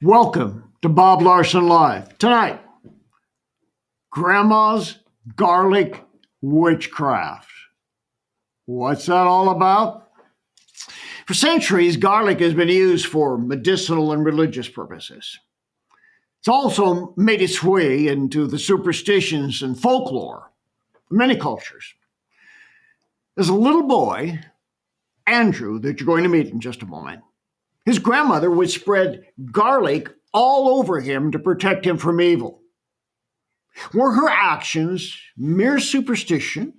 Welcome to Bob Larson Live. Tonight, Grandma's garlic witchcraft. What's that all about? For centuries, garlic has been used for medicinal and religious purposes. It's also made its way into the superstitions and folklore of many cultures. As a little boy, Andrew, that you're going to meet in just a moment, his grandmother would spread garlic all over him to protect him from evil. Were her actions mere superstition?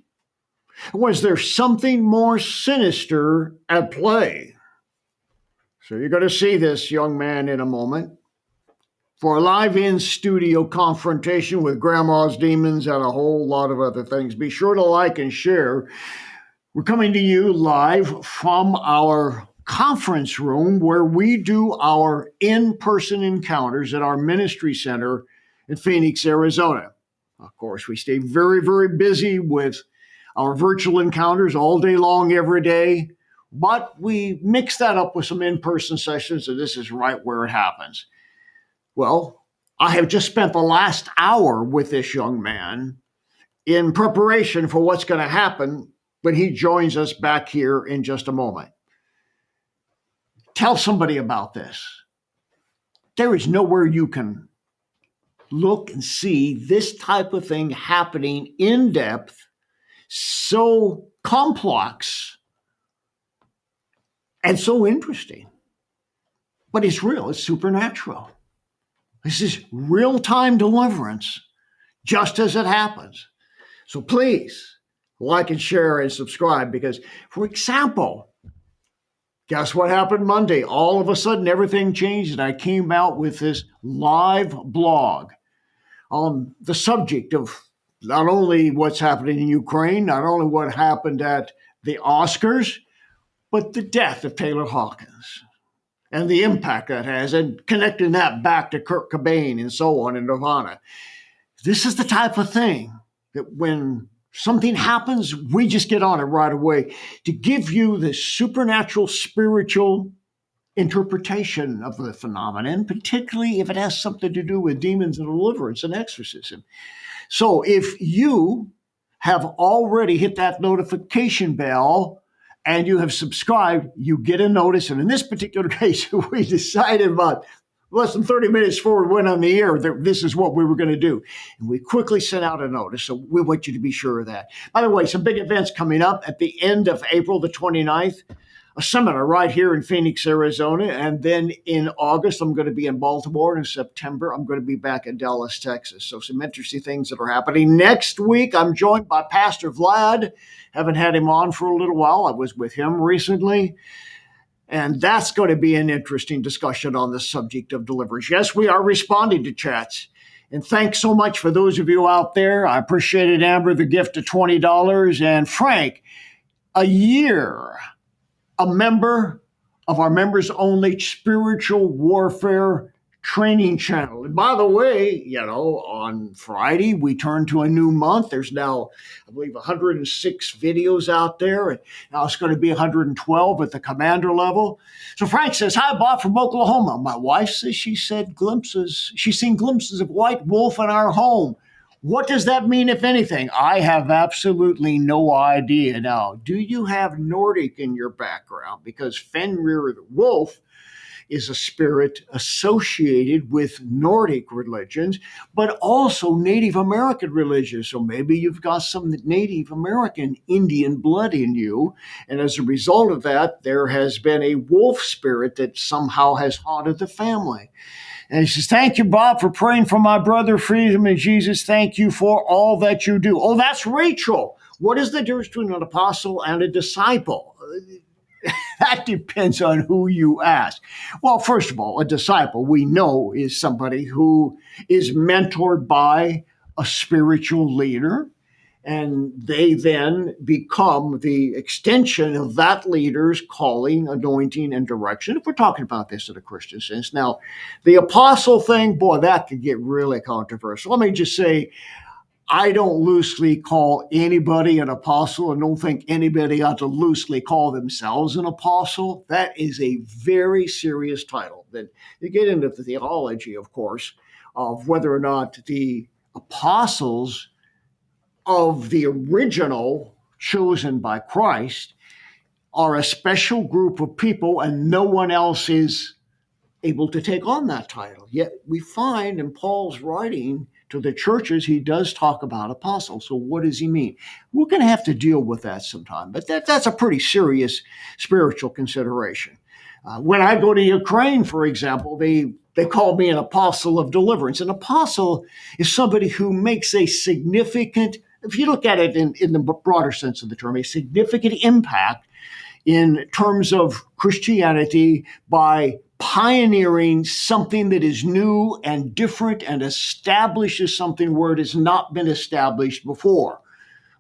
Was there something more sinister at play? So you're going to see this young man in a moment for a live in studio confrontation with grandma's demons and a whole lot of other things. Be sure to like and share. We're coming to you live from our conference room where we do our in-person encounters at our ministry center in Phoenix, Arizona. Of course, we stay very, very busy with our virtual encounters all day long, every day, but we mix that up with some in-person sessions, and this is right where it happens. Well, I have just spent the last hour with this young man in preparation for what's going to happen when he joins us back here in just a moment. Tell somebody about this. There is nowhere you can look and see this type of thing happening in depth, so complex, and so interesting. But it's real, it's supernatural. This is real-time deliverance, just as it happens. So please, like and share and subscribe because, for example, guess what happened Monday? All of a sudden, everything changed, and I came out with this live blog on the subject of not only what's happening in Ukraine, not only what happened at the Oscars, but the death of Taylor Hawkins and the impact that has, and connecting that back to Kurt Cobain and so on in Nirvana. This is the type of thing that when something happens, we just get on it right away to give you the supernatural, spiritual interpretation of the phenomenon, particularly if it has something to do with demons and deliverance and exorcism. So if you have already hit that notification bell and you have subscribed, you get a notice. And in this particular case, we decided about less than 30 minutes before we went on the air that this is what we were going to do. And we quickly sent out a notice. So we want you to be sure of that. By the way, some big events coming up at the end of April the 29th. A seminar right here in Phoenix, Arizona. And then in August, I'm going to be in Baltimore. And in September, I'm going to be back in Dallas, Texas. So some interesting things that are happening. Next week, I'm joined by Pastor Vlad. Haven't had him on for a little while. I was with him recently. And that's going to be an interesting discussion on the subject of deliverance. Yes, we are responding to chats. And thanks so much for those of you out there. I appreciated Amber, the gift of $20. And Frank, a year, a member of our members only spiritual warfare training channel. And by the way, on Friday, we turn to a new month. There's now, I believe, 106 videos out there. And now it's going to be 112 at the commander level. So Frank says, hi, Bob from Oklahoma. My wife says she's seen glimpses of white wolf in our home. What does that mean, if anything? I have absolutely no idea. Now, do you have Nordic in your background? Because Fenrir the wolf is a spirit associated with Nordic religions, but also Native American religions. So maybe you've got some Native American Indian blood in you. And as a result of that, there has been a wolf spirit that somehow has haunted the family. And he says, thank you, Bob, for praying for my brother, freedom in Jesus. Thank you for all that you do. Oh, that's Rachel. What is the difference between an apostle and a disciple? That depends on who you ask. Well, first of all, a disciple we know is somebody who is mentored by a spiritual leader, and they then become the extension of that leader's calling, anointing, and direction, if we're talking about this in a Christian sense. Now, the apostle thing, boy, that could get really controversial. Let me just say, I don't loosely call anybody an apostle and don't think anybody ought to loosely call themselves an apostle. That is a very serious title. Then you get into the theology, of course, of whether or not the apostles of the original chosen by Christ are a special group of people and no one else is able to take on that title. Yet we find in Paul's writing to the churches, he does talk about apostles. So what does he mean? We're going to have to deal with that sometime, but that's a pretty serious spiritual consideration. When I go to Ukraine, for example, they call me an apostle of deliverance. An apostle is somebody who makes a significant, if you look at it in the broader sense of the term, a significant impact in terms of Christianity by pioneering something that is new and different and establishes something where it has not been established before.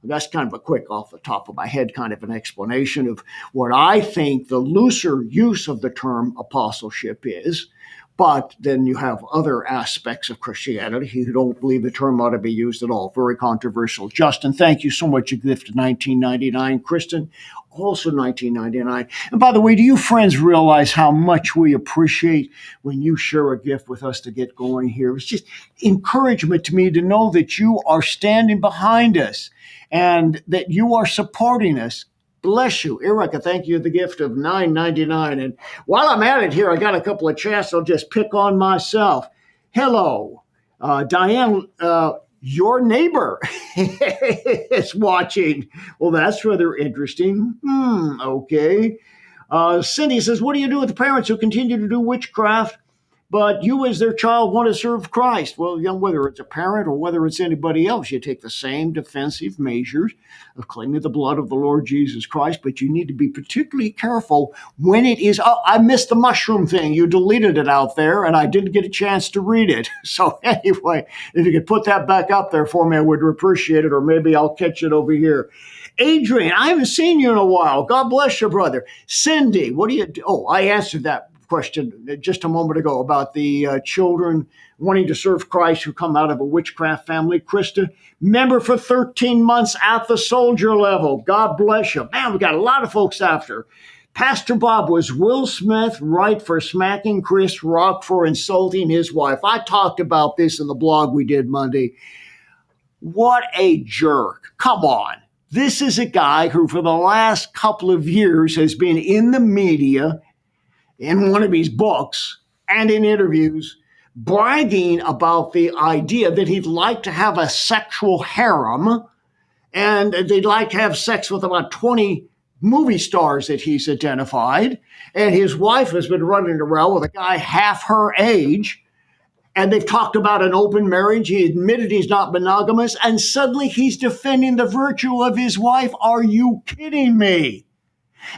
That's kind of a quick off the top of my head kind of an explanation of what I think the looser use of the term apostleship is. But then you have other aspects of Christianity who don't believe the term ought to be used at all. Very controversial. Justin, thank you so much. A gift of 1999. Kristen, also 1999. And by the way, do you friends realize how much we appreciate when you share a gift with us to get going here? It's just encouragement to me to know that you are standing behind us and that you are supporting us. Bless you. Erica, thank you for the gift of $9.99. And while I'm at it here, I got a couple of chats I'll just pick on myself. Hello, Diane, your neighbor is watching. Well, that's rather interesting. Okay. Cindy says, what do you do with the parents who continue to do witchcraft, but you as their child want to serve Christ? Well, whether it's a parent or whether it's anybody else, you take the same defensive measures of claiming the blood of the Lord Jesus Christ, but you need to be particularly careful when it is, I missed the mushroom thing. You deleted it out there and I didn't get a chance to read it. So anyway, if you could put that back up there for me, I would appreciate it, or maybe I'll catch it over here. Adrian, I haven't seen you in a while. God bless you, brother. Cindy, what do you do? Oh, I answered that question just a moment ago about the children wanting to serve Christ who come out of a witchcraft family. Krista, member for 13 months at the soldier level. God bless you. Man, we got a lot of folks after. Pastor Bob, was Will Smith right for smacking Chris Rock for insulting his wife? I talked about this in the blog we did Monday. What a jerk. Come on. This is a guy who for the last couple of years has been in the media in one of his books and in interviews, bragging about the idea that he'd like to have a sexual harem and they'd like to have sex with about 20 movie stars that he's identified. And his wife has been running around with a guy half her age. And they've talked about an open marriage. He admitted he's not monogamous. And suddenly he's defending the virtue of his wife. Are you kidding me?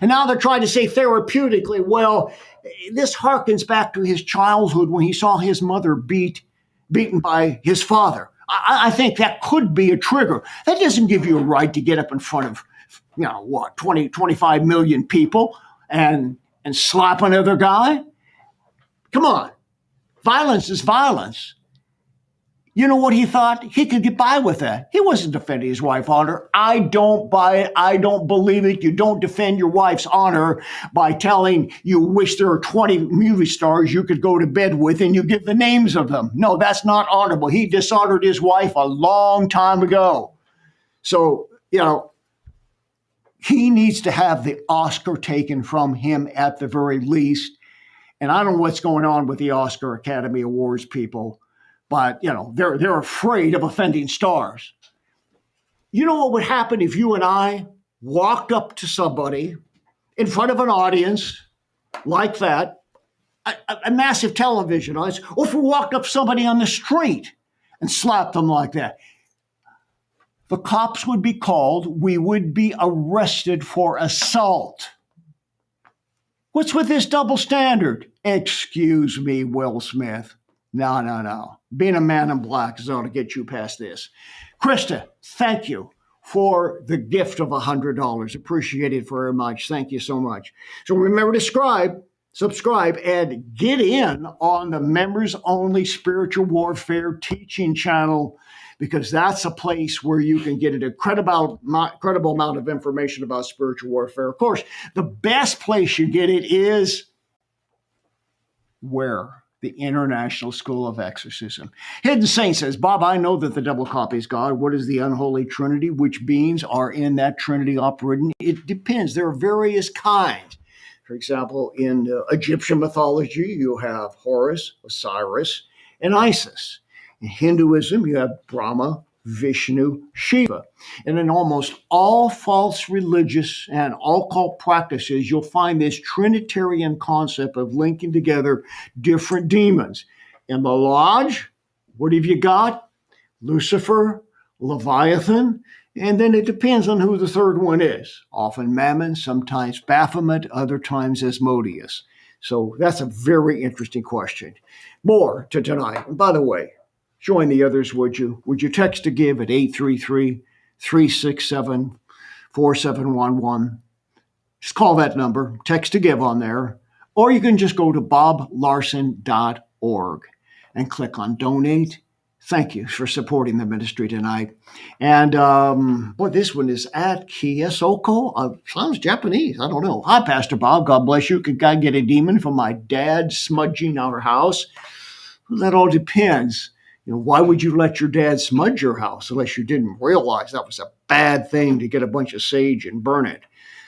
And now they're trying to say therapeutically, well, this harkens back to his childhood when he saw his mother beaten by his father. I think that could be a trigger. That doesn't give you a right to get up in front of, 20, 25 million people and slap another guy. Come on. Violence is violence. You know what he thought? He could get by with that. He wasn't defending his wife's honor. I don't buy it. I don't believe it. You don't defend your wife's honor by telling you wish there were 20 movie stars you could go to bed with and you give the names of them. No, that's not honorable. He dishonored his wife a long time ago. So, he needs to have the Oscar taken from him at the very least. And I don't know what's going on with the Oscar Academy Awards people. But, they're afraid of offending stars. You know what would happen if you and I walked up to somebody in front of an audience like that, a massive television audience, or if we walked up somebody on the street and slapped them like that? The cops would be called. We would be arrested for assault. What's with this double standard? Excuse me, Will Smith. No. Being a man in black is ought to get you past this. Krista, thank you for the gift of $100. Appreciate it very much. Thank you so much. So remember to subscribe, and get in on the members-only spiritual warfare teaching channel because that's a place where you can get an incredible amount of information about spiritual warfare. Of course, the best place you get it is where? The International School of Exorcism. Hidden Saint says, Bob, I know that the devil copies God. What is the unholy trinity? Which beings are in that trinity operating? It depends. There are various kinds. For example, in Egyptian mythology, you have Horus, Osiris, and Isis. In Hinduism, you have Brahma, Vishnu, Shiva. And in almost all false religious and occult practices, you'll find this Trinitarian concept of linking together different demons. In the Lodge, what have you got? Lucifer, Leviathan, and then it depends on who the third one is. Often Mammon, sometimes Baphomet, other times Asmodeus. So that's a very interesting question. More to tonight. And by the way, join the others, would you? Would you text to give at 833-367-4711? Just call that number, text to give on there. Or you can just go to boblarson.org and click on donate. Thank you for supporting the ministry tonight. And boy, this one is at Kiyosoko. Sounds Japanese. I don't know. Hi, Pastor Bob. God bless you. Could God get a demon from my dad smudging our house? Well, that all depends. Why would you let your dad smudge your house unless you didn't realize that was a bad thing to get a bunch of sage and burn it?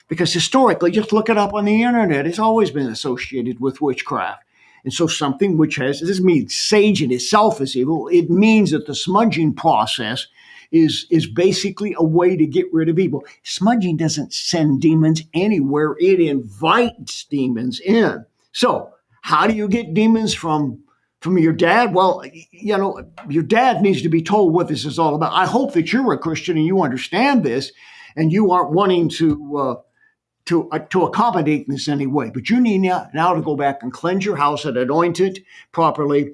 Because historically, just look it up on the internet, it's always been associated with witchcraft. And so something which this means sage in itself is evil. It means that the smudging process is basically a way to get rid of evil. Smudging doesn't send demons anywhere. It invites demons in. So how do you get demons from your dad? Well, your dad needs to be told what this is all about. I hope that you're a Christian and you understand this and you aren't wanting to accommodate this anyway. But you need now to go back and cleanse your house and anoint it properly.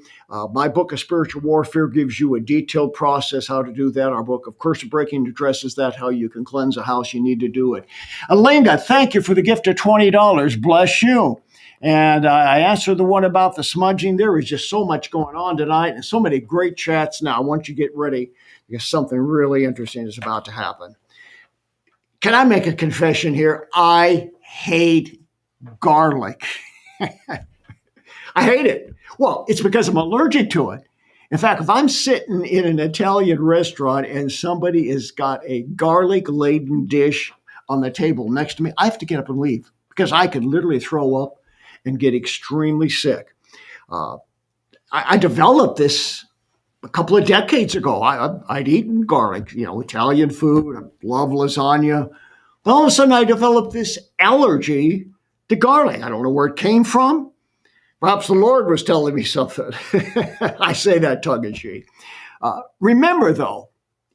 My book of Spiritual Warfare gives you a detailed process how to do that. Our book of Curse Breaking addresses that, how you can cleanse a house. You need to do it. Alinga, thank you for the gift of $20. Bless you. And I answered the one about the smudging. There is just so much going on tonight and so many great chats now. Once you get ready, because something really interesting is about to happen. Can I make a confession here? I hate garlic. I hate it. Well, it's because I'm allergic to it. In fact, if I'm sitting in an Italian restaurant and somebody has got a garlic-laden dish on the table next to me, I have to get up and leave because I could literally throw up and get extremely sick. I developed this a couple of decades ago. I'd eaten garlic, Italian food. I love lasagna. But all of a sudden, I developed this allergy to garlic. I don't know where it came from. Perhaps the Lord was telling me something. I say that tongue in cheek. Remember, though,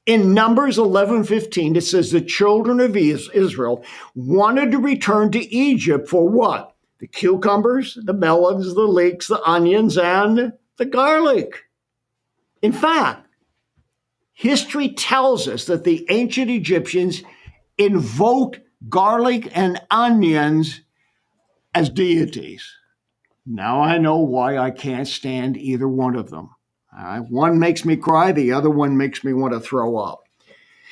in Numbers 11:15, it says the children of Israel wanted to return to Egypt for what? The cucumbers, the melons, the leeks, the onions, and the garlic. In fact, history tells us that the ancient Egyptians invoked garlic and onions as deities. Now I know why I can't stand either one of them. One makes me cry, the other one makes me want to throw up.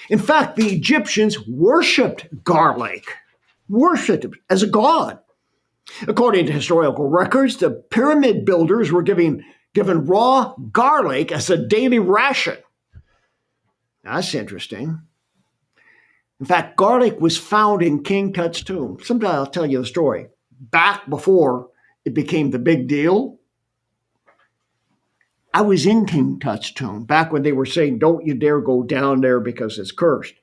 In fact, the Egyptians worshipped garlic, worshipped it as a god. According to historical records, the pyramid builders were given raw garlic as a daily ration. That's interesting. In fact, garlic was found in King Tut's tomb. Someday I'll tell you the story. Back before it became the big deal, I was in King Tut's tomb, back when they were saying, don't you dare go down there because it's cursed.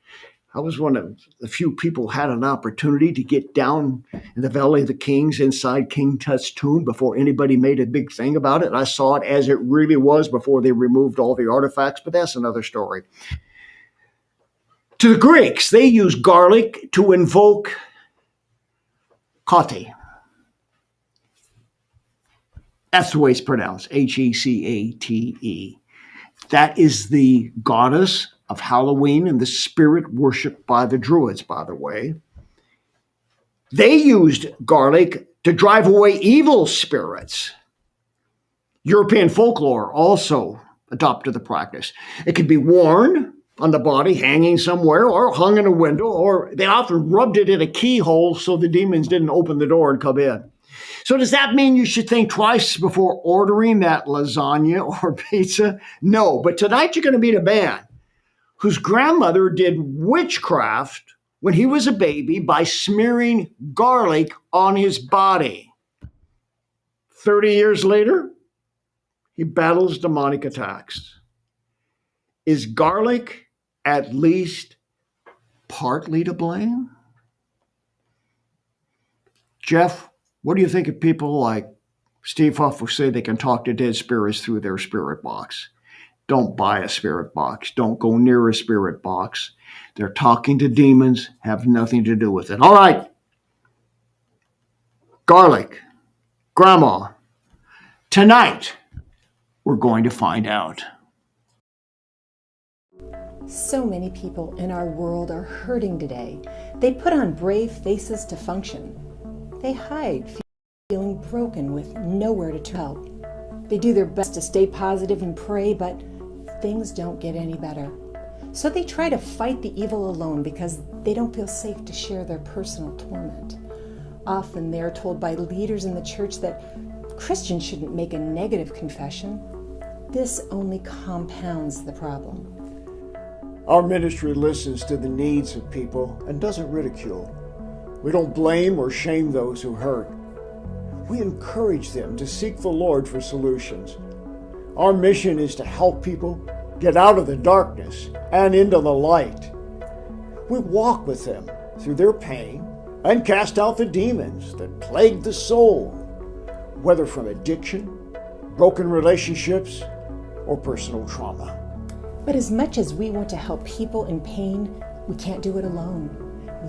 I was one of the few people who had an opportunity to get down in the Valley of the Kings inside King Tut's tomb before anybody made a big thing about it. I saw it as it really was before they removed all the artifacts, but that's another story. To the Greeks, they used garlic to invoke Kati. That's the way it's pronounced, Hecate. That is the goddess of Halloween and the spirit worshipped by the Druids, by the way. They used garlic to drive away evil spirits. European folklore also adopted the practice. It could be worn on the body, hanging somewhere, or hung in a window, or they often rubbed it in a keyhole so the demons didn't open the door and come in. So does that mean you should think twice before ordering that lasagna or pizza? No, but tonight you're going to meet a man whose grandmother did witchcraft when he was a baby by smearing garlic on his body. 30 years later, he battles demonic attacks. Is garlic at least partly to blame? Jeff, what do you think of people like Steve Huff who say they can talk to dead spirits through their spirit box? Don't buy a spirit box. Don't go near a spirit box. They're talking to demons, have nothing to do with it. All right. Garlic. Grandma. Tonight, we're going to find out. So many people in our world are hurting today. They put on brave faces to function. They hide, feeling broken with nowhere to turn. They do their best to stay positive and pray, but things don't get any better. So they try to fight the evil alone because they don't feel safe to share their personal torment. Often they are told by leaders in the church that Christians shouldn't make a negative confession. This only compounds the problem. Our ministry listens to the needs of people and doesn't ridicule. We don't blame or shame those who hurt. We encourage them to seek the Lord for solutions. Our mission is to help people get out of the darkness and into the light. We walk with them through their pain and cast out the demons that plague the soul, whether from addiction, broken relationships, or personal trauma. But as much as we want to help people in pain, we can't do it alone.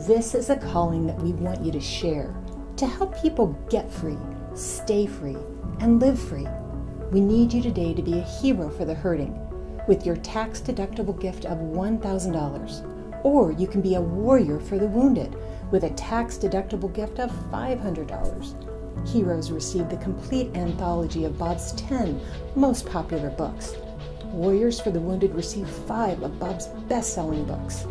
This is a calling that we want you to share, to help people get free, stay free, and live free. We need you today to be a hero for the hurting with your tax-deductible gift of $1,000. Or you can be a warrior for the wounded with a tax-deductible gift of $500. Heroes receive the complete anthology of Bob's 10 most popular books. Warriors for the Wounded receive 5 of Bob's best-selling books.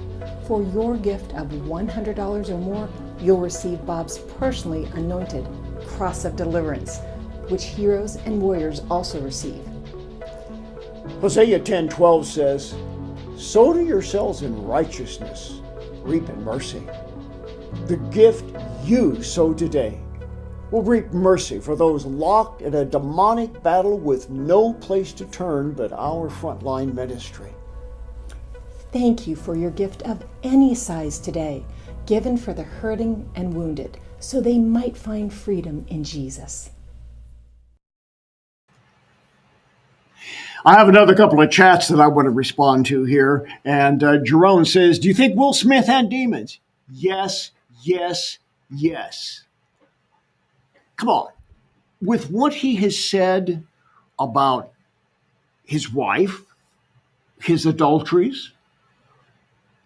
For your gift of $100 or more, you'll receive Bob's personally anointed Cross of Deliverance, which heroes and warriors also receive. Hosea 10:12 says, "Sow to yourselves in righteousness, reap in mercy." The gift you sow today will reap mercy for those locked in a demonic battle with no place to turn but our frontline ministry. Thank you for your gift of any size today, given for the hurting and wounded, so they might find freedom in Jesus. I have another couple of chats that I want to respond to here. And Jerome says, do you think Will Smith had demons? Yes, yes, yes. Come on. With what he has said about his wife, his adulteries,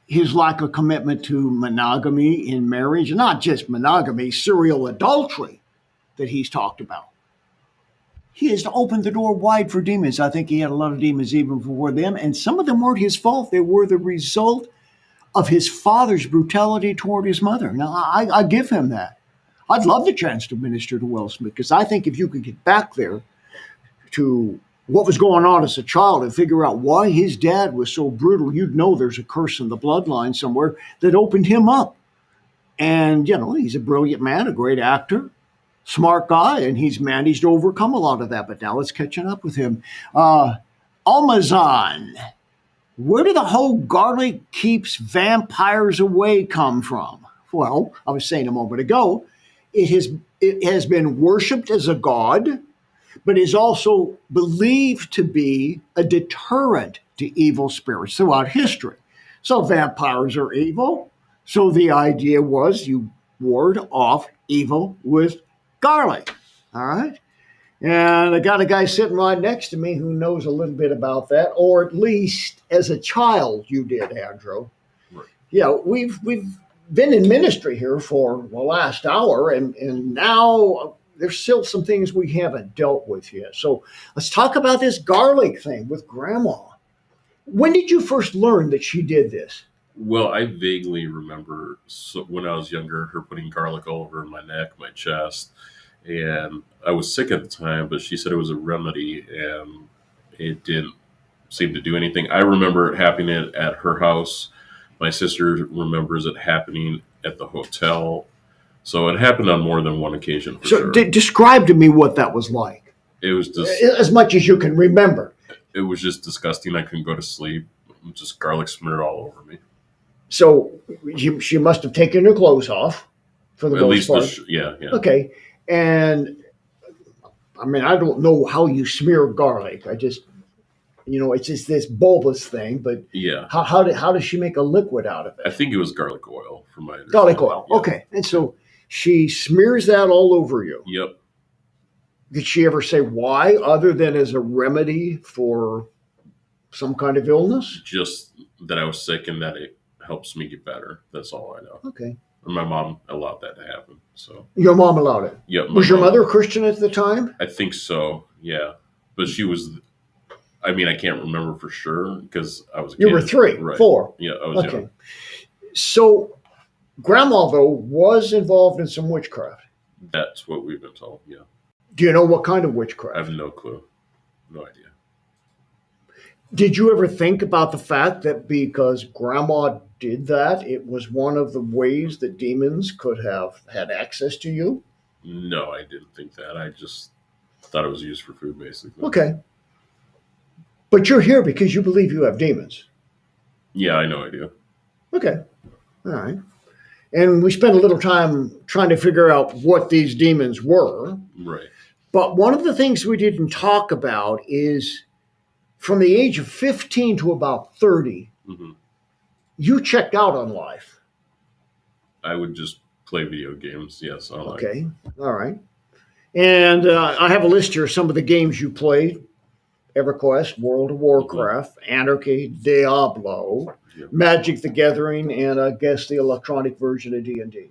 his lack of commitment to monogamy in marriage, not just monogamy, serial adultery that he's talked about. He has opened the door wide for demons. I think he had a lot of demons even before them, and some of them weren't his fault. They were the result of his father's brutality toward his mother. Now, I give him that. I'd love the chance to minister to Will Smith, because I think if you could get back there to what was going on as a child and figure out why his dad was so brutal, you'd know there's a curse in the bloodline somewhere that opened him up. And, you know, he's a brilliant man, a great actor, smart guy, and he's managed to overcome a lot of that. But now it's catching up with him. Almazan, where did the whole garlic keeps vampires away come from? Well, I was saying a moment ago, it has been worshipped as a god, but is also believed to be a deterrent to evil spirits throughout history. So vampires are evil. So the idea was you ward off evil with garlic. All right. And I got a guy sitting right next to me who knows a little bit about that, or at least as a child you did, Andrew. Right. Yeah, we've been in ministry here for the last hour, and now there's still some things we haven't dealt with yet. So let's talk about this garlic thing with Grandma. When did you first learn that she did this? Well, I vaguely remember when I was younger, her putting garlic all over my neck, my chest, and I was sick at the time. But she said it was a remedy, and it didn't seem to do anything. I remember it happening at her house. My sister remembers it happening at the hotel. So it happened on more than one occasion for So sure. describe to me what that was like, It was just as much as you can remember. it was just disgusting. I couldn't go to sleep. Just garlic smeared all over me. So she must have taken her clothes off for the At most least part. yeah. Okay. And I mean, I don't know how you smear garlic. I just, it's just this bulbous thing. But Yeah. how does she make a liquid out of I it? think it was garlic oil from my understanding. Garlic oil. Yeah. Okay. And so she smears that all over you. Yep. Did she ever say why, other than as a remedy for some kind of illness? Just that I was sick and that it helps me get better. That's all I know. Okay. And my mom allowed that to happen. So, Your mom allowed it. yep. Was your mother a Christian at the time? I think so. Yeah. But she was, I mean, I can't remember for sure because I was a kid. You were 3, Right. 4. Yeah, I was Okay. young. So Grandma, though, was involved in some witchcraft. That's what we've been told. Yeah. Do you know what kind of I witchcraft? have no clue. No idea. Did you ever think about the fact that because Grandma did that, it was one of the ways that demons could have had access to you? No, I didn't think that. I just thought it was used for food, basically. Okay. But you're here because you believe you have demons. Yeah, I know I do. Okay. All right. And we spent a little time trying to figure out what these demons were. Right. But one of the things we didn't talk about is from the age of 15 to about 30, Hmm. you checked out on life. I would just play video games. Yes, online. Okay. All right. And I have a list here of some of the games you played: EverQuest, World of Warcraft, Anarchy, Diablo, Yeah. Magic the Gathering, and I guess the electronic version of D&D.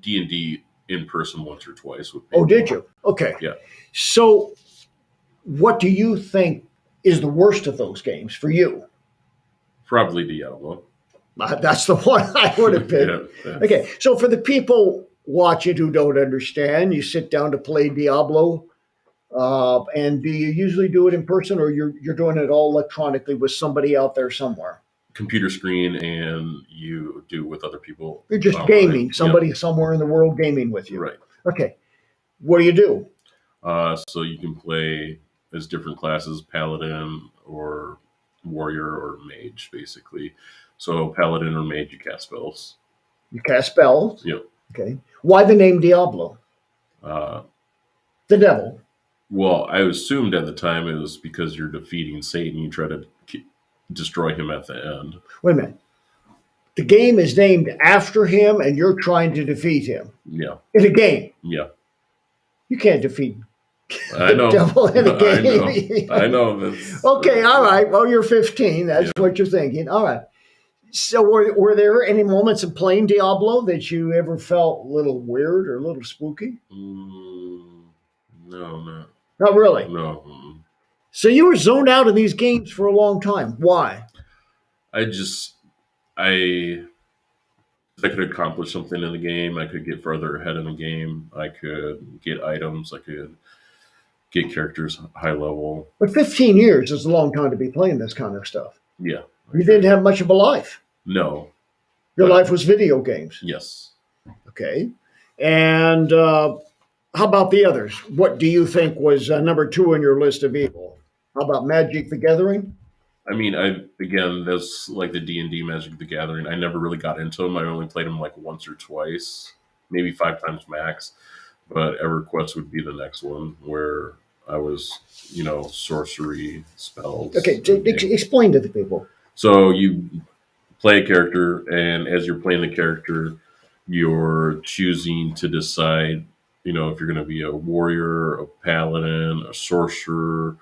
D&D in person once or twice. With Oh, people. did you? Okay. Yeah. So what do you think is the worst of those games for you? Probably Diablo. That's the one I would have picked. Yeah. Okay, so for the people watching who don't understand, you sit down to play Diablo, and do you usually do it in person, or you're doing it all electronically with somebody out there somewhere? Computer screen, and you do with other people. You're just online. gaming, somebody somewhere in the world gaming with Yeah. you. Right. Okay, what do you do? So you can play as different classes: paladin or warrior or mage, basically. So paladin or mage, you cast spells. You cast spells. Yep. Okay, why the name Diablo? Uh, The devil. well, I assumed at the time it was because you're defeating Satan. You try to destroy him at the end. Wait a minute. The game is named after him, and you're trying to defeat him Yeah. in a game. Yeah. You can't defeat I know. devil in a I game. know. I know. That's, Okay, all right. Well, you're 15. That's what you're thinking. All right. So, were there any moments of playing Diablo that you ever felt a little weird or a little spooky? No. Not really. No. So, you were zoned out in these games for a long time. Why? I could accomplish something in the game. I could get further ahead in the game. I could get items. I could get characters high level. But 15 years is a long time to be playing this kind of stuff. Yeah. You didn't have much of a life. No. Your But- life was video games. Yes. Okay. And how about the others? What do you think was number 2 on your list of evil? How about Magic the Gathering? I mean, that's like the D&D Magic the Gathering. I never really got into them. I only played them like once or twice, maybe 5 times max. But EverQuest would be the next one where I was, sorcery spells. Okay, explain to the people. So you play a character, and as you're playing the character, you're choosing to decide, if you're going to be a warrior, a paladin, a sorcerer,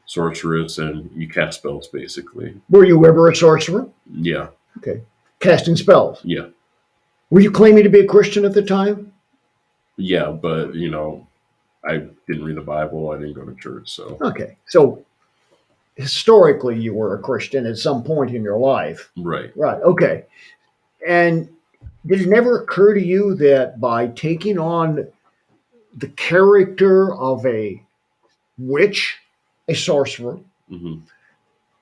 sorceress, and you cast spells basically. Were you ever a sorcerer? Yeah, Okay. Casting spells. yeah, Were you claiming to be a Christian at the time? yeah. But I didn't read the Bible. I didn't go to church. So, Okay. So historically, you were a Christian at some point in your life. right. Right. Okay. And did it never occur to you that by taking on the character of a witch, a sorcerer, hmm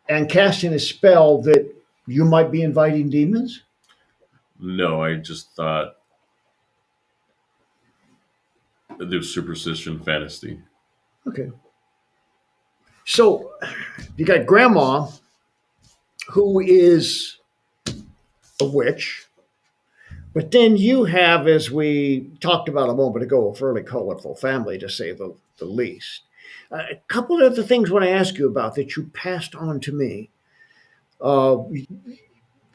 and casting a spell that you might be inviting demons? No, I just thought there was superstition, fantasy. Okay. So you got grandma, who is a witch, but then you have, as we talked about a moment ago, a fairly colorful family, to say the least. A couple of the things I want to ask you about that you passed on to me. Uh,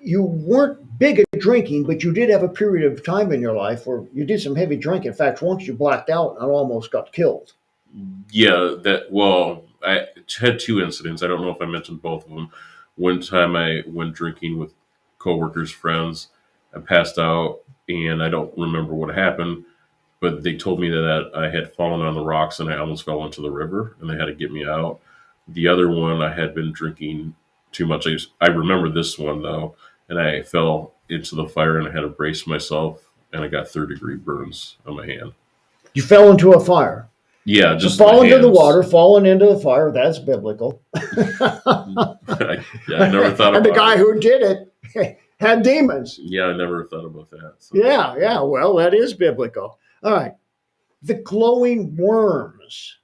you weren't big at drinking, but you did have a period of time in your life where you did some heavy drinking. In fact, once you blacked out and almost got killed. Yeah, well, I had two incidents. I don't know if I mentioned both of them. One time I went drinking with coworkers, friends. I passed out, and I don't remember what happened, but they told me that I had fallen on the rocks and I almost fell into the river, and they had to get me out. The other one, I had been drinking too much. I remember this one though, and I fell into the fire and I had to brace myself, and I got third-degree burns on my hand. You fell into a fire. Yeah, So just my fall into the hands. water, falling into the fire, that's biblical. I never thought And about the guy it. who did it had demons. Yeah, I never thought about that. So. Yeah, well, that is biblical. All right. The glowing worms.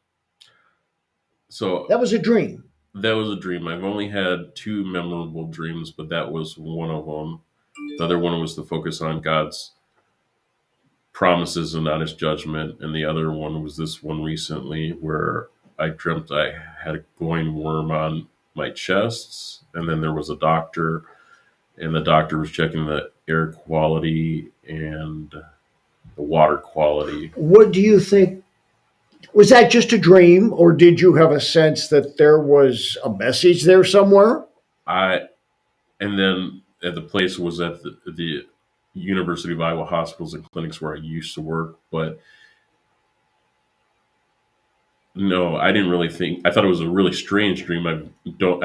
So That was a dream. that was a dream. I've only had two memorable dreams, but that was one of them. The other one was to focus on God's promises and not his judgment. And the other one was this one recently where I dreamt I had a glowing worm on my chest. And then there was a doctor, and the doctor was checking the air quality and the water quality. What do you think? Was that just a dream, or did you have a sense that there was a message there somewhere? I and then at the place was at the University of Iowa hospitals and clinics where I used to work, but no, I didn't really think. I thought it was a really strange dream. I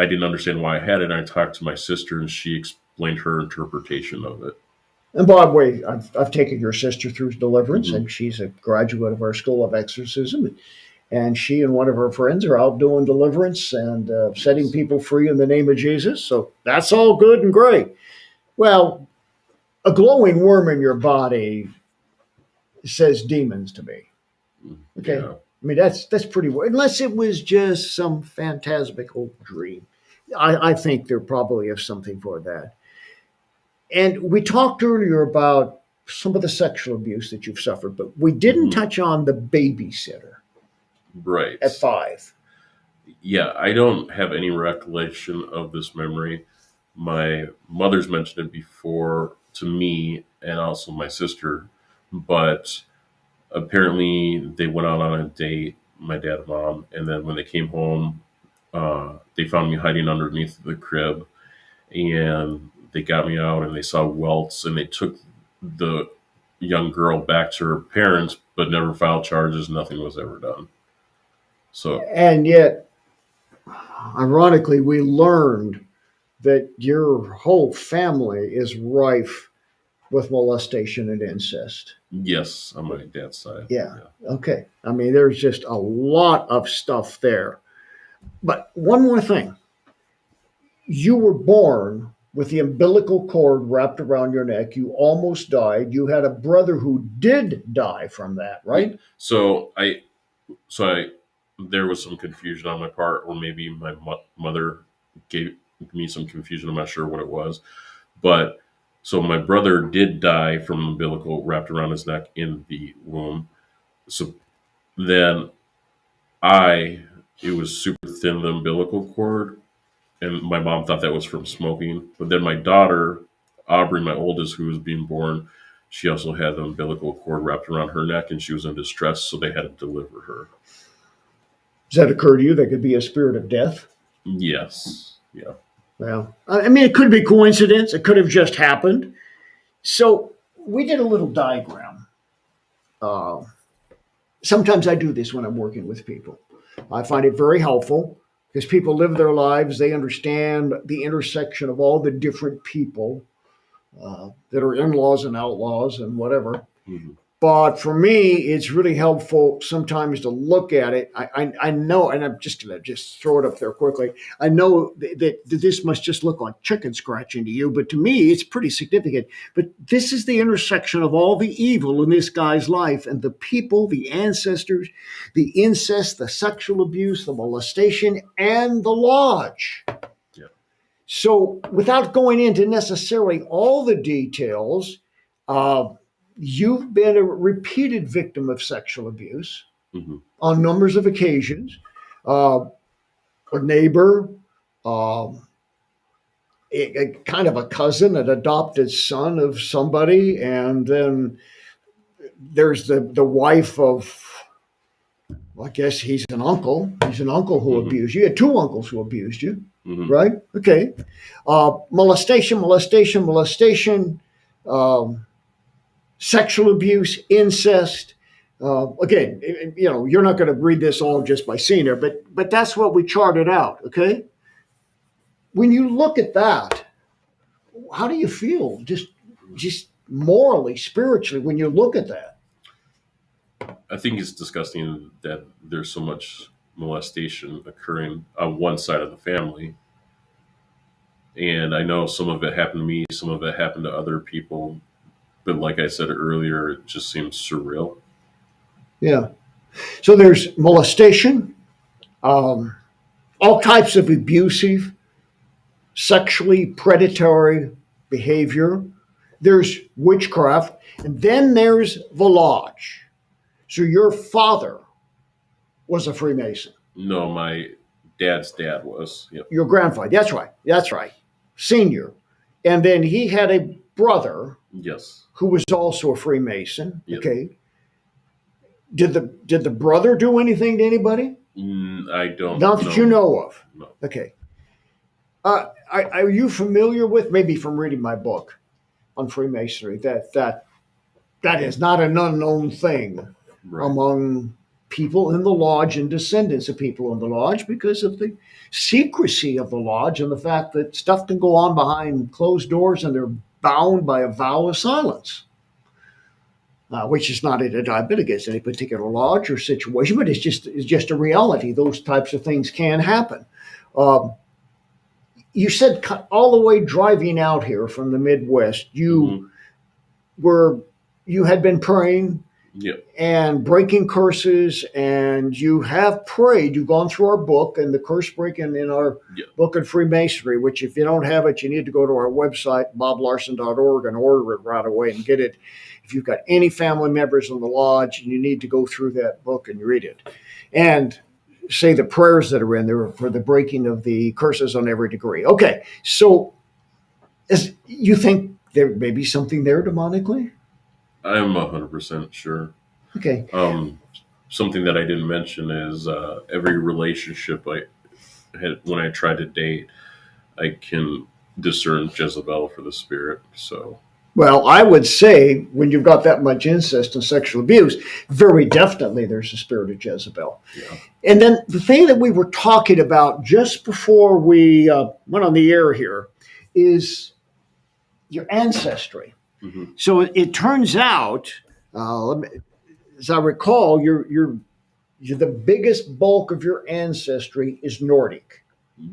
didn't understand why I had it. I talked to my sister, and she explained her interpretation of it. And by the way, I've taken your sister through deliverance, Mhm. and she's a graduate of our School of Exorcism. And she and one of her friends are out doing deliverance and setting people free in the name of Jesus. So that's all good and great. Well, a glowing worm in your body says demons to me. Okay. Yeah. I mean, that's pretty weird. Unless it was just some phantasmical dream. I think there probably is something for that. And we talked earlier about some of the sexual abuse that you've suffered, but we didn't Mhm. touch on the babysitter Right. at 5. Yeah, I don't have any recollection of this memory. My mother's mentioned it before to me and also my sister, but apparently they went out on a date, my dad and mom, and then when they came home, they found me hiding underneath the crib, and they got me out and they saw welts, and they took the young girl back to her parents, but never filed charges. Nothing was ever done. So And yet, ironically, we learned that your whole family is rife with molestation and incest. yes, on my dad's side. Yeah. Okay. I mean, there's just a lot of stuff there. But one more thing. You were born with the umbilical cord wrapped around your neck. You almost died. You had a brother who did die from that, right? So there was some confusion on my part, or maybe my mother gave me some confusion. I'm not sure what it was, but so my brother did die from an umbilical wrapped around his neck in the womb. So then it was super thin, the umbilical cord, and my mom thought that was from smoking. But then my daughter, Aubrey, my oldest, who was being born, she also had the umbilical cord wrapped around her neck, and she was in distress, so they had to deliver her. Does that occur to you? That could be a spirit of death? Yes. Yeah. Well, I mean, it could be coincidence. It could have just happened. So we did a little diagram. Uh, sometimes I do this when I'm working with people. I find it very helpful because people live their lives. They understand the intersection of all the different people that are in-laws and outlaws and whatever. Mhm. But for me, it's really helpful sometimes to look at it. I know, and I'm just going to just throw it up there quickly. I know that this must just look like chicken scratching to you, but to me, it's pretty significant. But this is the intersection of all the evil in this guy's life and the people, the ancestors, the incest, the sexual abuse, the molestation, and the lodge. Yeah. So without going into necessarily all the details, you've been a repeated victim of sexual abuse Mhm. on numbers of occasions. A neighbor, um, a kind of a cousin, an adopted son of somebody, and then there's the wife of, well, I guess he's an uncle. He's an uncle who Mhm. abused you. You had two uncles who abused you, Mhm. right? Okay. Molestation. Um, Sexual abuse, incest. Again, you're not going to read this all just by seeing it, but that's what we charted out. Okay, when you look at that, how do you feel? Just morally, spiritually, when you look at that. I think it's disgusting that there's so much molestation occurring on one side of the family. And I know some of it happened to me, some of it happened to other people. But like I said earlier, it just seems surreal. Yeah. So there's molestation, um, all types of abusive, sexually predatory behavior. There's witchcraft, and then there's the lodge. So your father was a Freemason. No, my dad's dad was. Yep. Your grandfather. That's right. That's right. Senior. And then he had a brother Yes. who was also a Freemason. Yep. Okay. Did the brother do anything to anybody? I don't Not that you know of. No. Okay. Are you familiar with, maybe from reading my book on Freemasonry, that is not an unknown thing Right. among people in the lodge and descendants of people in the lodge because of the secrecy of the lodge and the fact that stuff can go on behind closed doors and they're bound by a vow of silence, which is not a indictment against any particular lodge or situation, but it's just a reality. Those types of things can happen. Um, you said all the way driving out here from the Midwest, Mhm. were you had been praying Yep. and breaking curses, and you have prayed. You've gone through our book and the curse breaking in our Yep. book of Freemasonry, which if you don't have it, you need to go to our website, boblarson.org, and order it right away and get it. If you've got any family members in the lodge, you need to go through that book and read it. And say the prayers that are in there for the breaking of the curses on every degree. Okay, so is, you think there may be something there demonically? I'm 100% sure. Okay. Something that I didn't mention is every relationship I had when I try to date, I can discern Jezebel for the spirit. So Well, I would say when you've got that much incest and sexual abuse, very definitely there's a spirit of Jezebel. yeah. And then the thing that we were talking about just before we went on the air here is your ancestry. Mhm. So it turns out, as I recall, you're the biggest bulk of your ancestry is Nordic.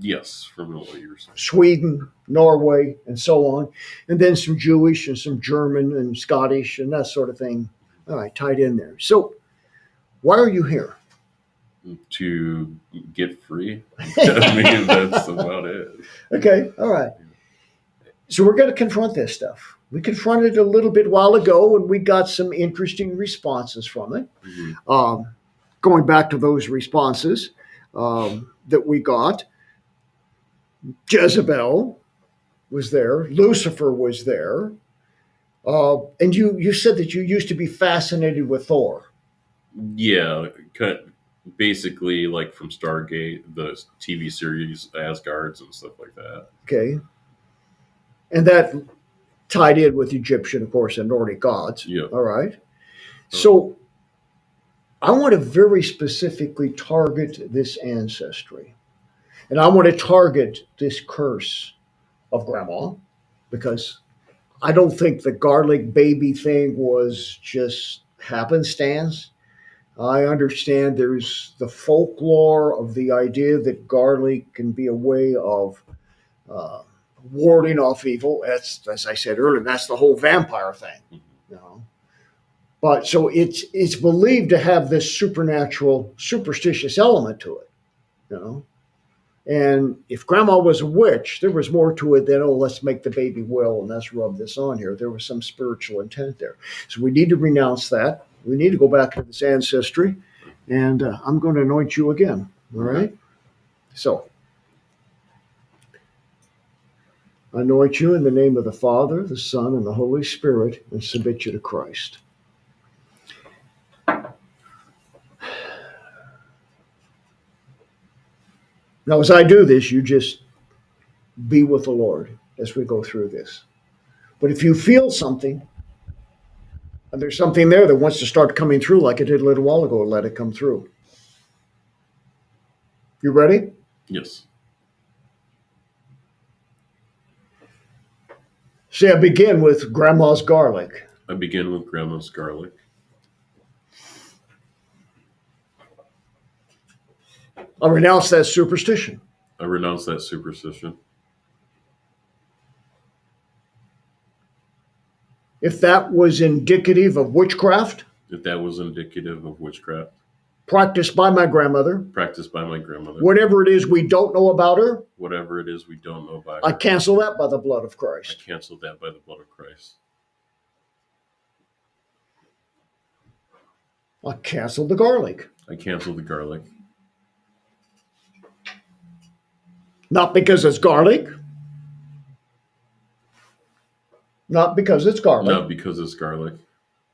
Yes, from what you're saying. Sweden, Norway, and so on, and then some Jewish and some German and Scottish and that sort of thing. All right, tied in there. So, why are you here? To get free. I mean, that's about it. Okay, all right. So we're going to confront this stuff. We confronted it a little bit while ago, and we got some interesting responses from it. Mhm. Going back to those responses that we got, Jezebel was there, Lucifer was there, and you said that you used to be fascinated with Thor. Yeah, basically like from Stargate, the TV series Asgards and stuff like that. Okay, and that tied in with Egyptian, of course, and Nordic gods. Yep. All right. So I want to very specifically target this ancestry. And I want to target this curse of grandma because I don't think the garlic baby thing was just happenstance. I understand there's the folklore of the idea that garlic can be a way of uh, warding off evil. That's, as I said earlier, that's the whole vampire thing. You know? But so it's believed to have this supernatural, superstitious element to it. You know, and if grandma was a witch, there was more to it than, oh, let's make the baby well and let's rub this on here. There was some spiritual intent there. So we need to renounce that. We need to go back to this ancestry. And I'm going to anoint you again. All right? So, I anoint you in the name of the Father, the Son, and the Holy Spirit, and submit you to Christ. Now, as I do this, you just be with the Lord as we go through this. But if you feel something, and there's something there that wants to start coming through like it did a little while ago, let it come through. You ready? Yes. See, I begin with grandma's garlic. I begin with grandma's garlic. I renounce that superstition. I renounce that superstition. If that was indicative of witchcraft, If that was indicative of witchcraft, practiced by my grandmother, practiced by my grandmother, whatever it is we don't know about her, whatever it is we don't know about I her, cancel that by the blood of I Christ. cancel that by the blood of Christ. I cancel the garlic. I cancel the garlic. Not because it's garlic. Not because it's garlic. Not because it's garlic,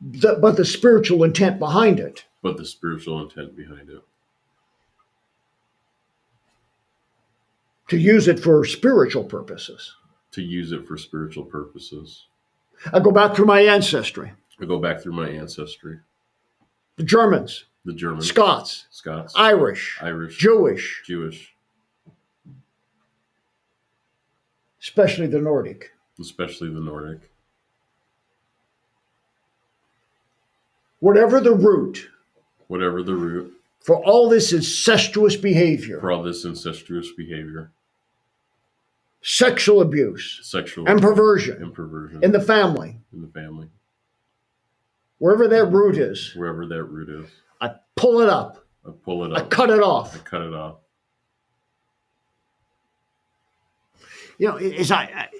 But the spiritual intent behind it. but the spiritual intent behind it. To use it for spiritual purposes. To use it for spiritual purposes. I go back through my ancestry. I go back through my ancestry. The Germans, The Germans, Scots, Scots, Irish, Irish, Jewish, Jewish, especially the Nordic. especially the Nordic. Whatever the root Whatever the root for all this incestuous behavior, for all this incestuous behavior, sexual abuse, sexual and perversion and perversion in the family, in the family, wherever that root is, wherever that root is, I pull it up. I pull it I up. cut it off. I cut it off. You know, as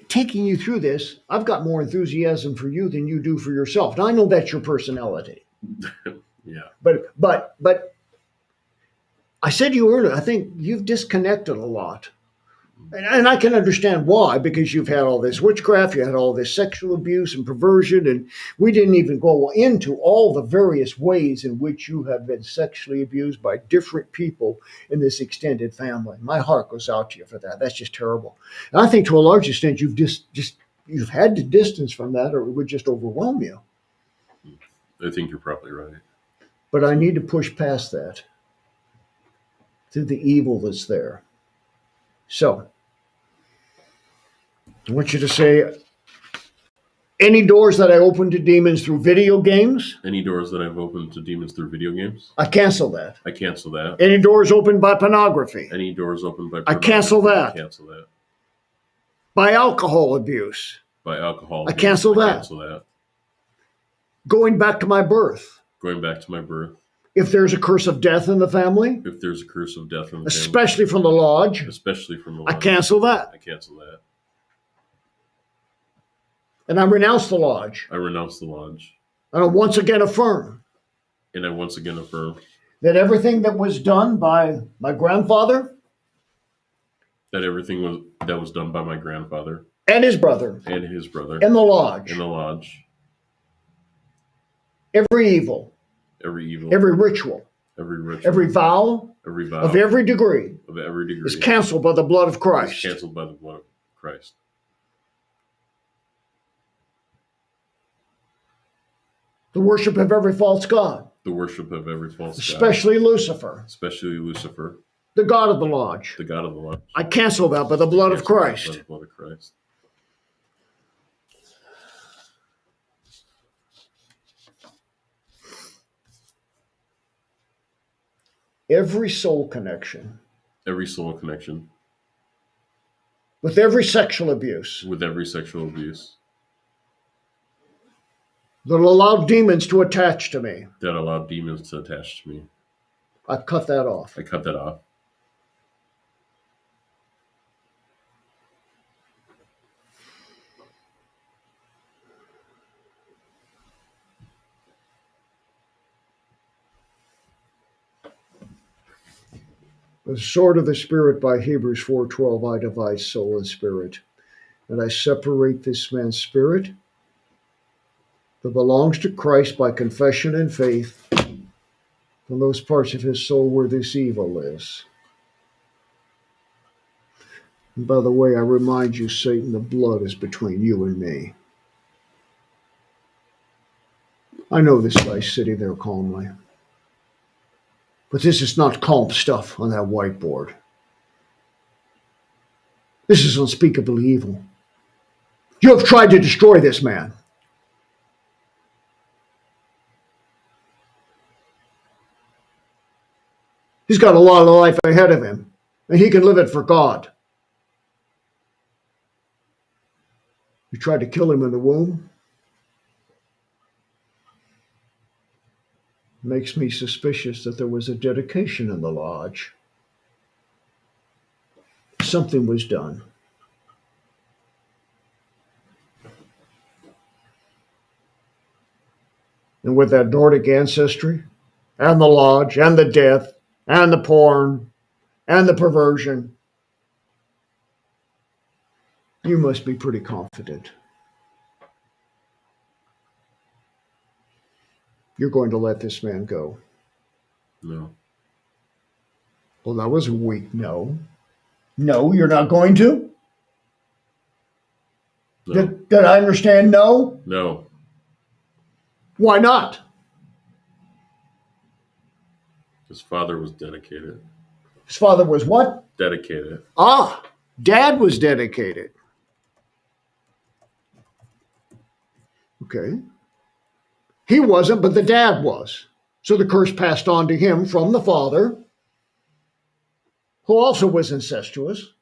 taking you through this, I've got more enthusiasm for you than you do for yourself. Now I know that's your personality, Yeah. but I said to you earlier, I think you've disconnected a lot. And I can understand why, because you've had all this witchcraft, you had all this sexual abuse and perversion, and we didn't even go into all the various ways in which you have been sexually abused by different people in this extended family. My heart goes out to you for that. That's just terrible. And I think to a large extent you've you've had to distance from that, or it would just overwhelm you. I think you're probably right. But I need to push past that to the evil that's there. So, I want you to say, any doors that I open to demons through video games, Any doors that I've opened to demons through video games, I cancel that. I cancel that. Any doors opened by pornography, Any doors opened by I cancel pornography, that. I cancel that. by alcohol abuse, By alcohol, I cancel I that. cancel that. going back to my birth. Going back to my birth, If there's a curse of death in the family, if there's a curse of death in the family, especially from the lodge, especially from the I lodge, cancel that. I cancel that. And I renounce the lodge. I renounce the lodge, And I once again affirm and I once again affirm that everything that was done by my grandfather that everything that was done by my grandfather and his brother and his brother in the lodge, in the lodge, every evil, every evil, every ritual, every ritual, every vow every vow of every degree of every degree is canceled by the blood of is Christ. canceled by the blood of Christ. The worship of every false god The worship of every false god, especially Lucifer, especially Lucifer, the god of the lodge. the god of the lodge. I cancel that by the blood of Christ. By the blood of Christ. Every soul connection Every soul connection with every sexual abuse with every sexual abuse that allowed demons to attach to me, that allowed demons to attach to me, I cut that off. I cut that off. The sword of the Spirit by Hebrews 4:12, I divide soul and spirit, and I separate this man's spirit that belongs to Christ by confession and faith from those parts of his soul where this evil is. And by the way, I remind you, Satan, the blood is between you and me. I know this guy's sitting there calmly. But this is not calm stuff on that whiteboard. This is unspeakable evil. You have tried to destroy this man. He's got a lot of life ahead of him, and he can live it for God. You tried to kill him in the womb? Makes me suspicious that there was a dedication in the lodge. Something was done. And with that Nordic ancestry, and the lodge, and the death, and the porn, and the perversion, you must be pretty confident. You're going to let this man go. No. Well, that was a weak no. No, you're not going to? No. Did I understand no? No. Why not? His father was dedicated. His father was what? Dedicated. Ah, Dad was dedicated. Okay. He wasn't, but the dad was. So the curse passed on to him from the father, who also was incestuous.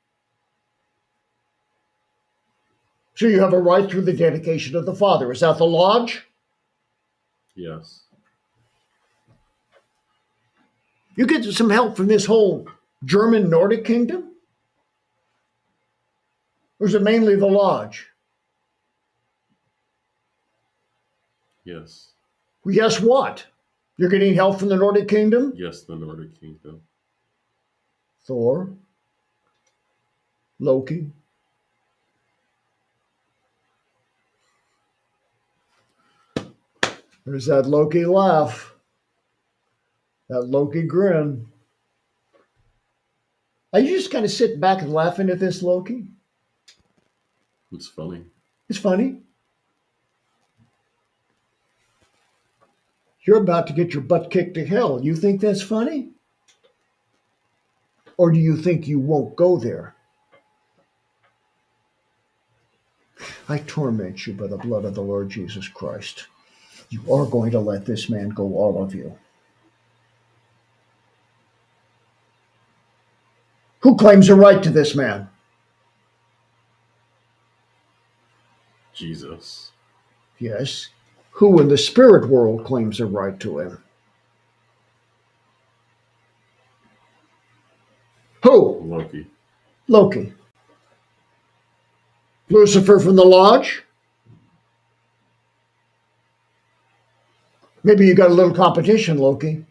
So you have a right through the dedication of the father. Is that the lodge? Yes. You get some help from this whole German Nordic kingdom? Or is it mainly the lodge? Yes. Well, guess what? You're getting help from the Nordic kingdom? Yes, the Nordic kingdom. Thor, Loki. There's that Loki laugh, that Loki grin. Are you just kind of sitting back and laughing at this, Loki? It's funny. It's funny. You're about to get your butt kicked to hell. You think that's funny? Or do you think you won't go there? I torment you by the blood of the Lord Jesus Christ. You are going to let this man go, all of you. Who claims a right to this man? Jesus. Yes. Who in the spirit world claims a right to him? Who? Loki. Loki. Lucifer from the lodge? Maybe you got a little competition, Loki.